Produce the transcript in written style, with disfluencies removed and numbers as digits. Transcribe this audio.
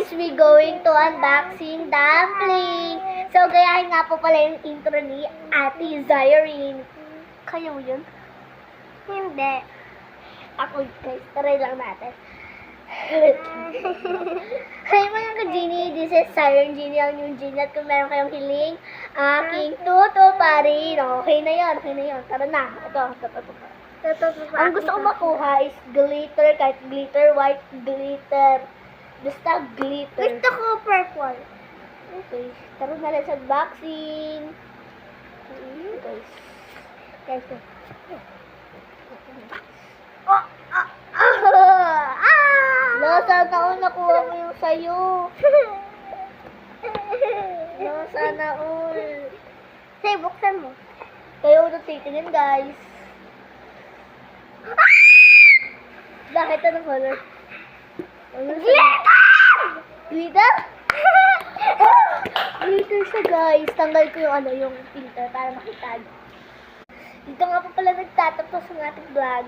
guys, we going to unboxing dumpling. So, gayahin nga po pala yung intro ni Ate Zyrene. Kaya mo yun? Hindi. Ako guys, try lang natin. Hi mga ka-Genie, this is Siren Genie, ang new Genie. At kung meron kayong hiling, aking tutuparin. Okay na yan, Tara na. Ito. Ang gusto ko makuha is glitter, kahit glitter, white glitter. Basta glitter. Gusto ko purple. Okay, tara na lang sa unboxing. Guys. No, sana all nakuha mo yung sayo. No, sana all. Say, buksan mo. Kayo na titingin, guys. Bakit anong color? Glitter! Glitter? Glitter siya, guys. Tanggal ko yung filter para makita nyo. Dito nga po pala nagtatapos ang ating vlog.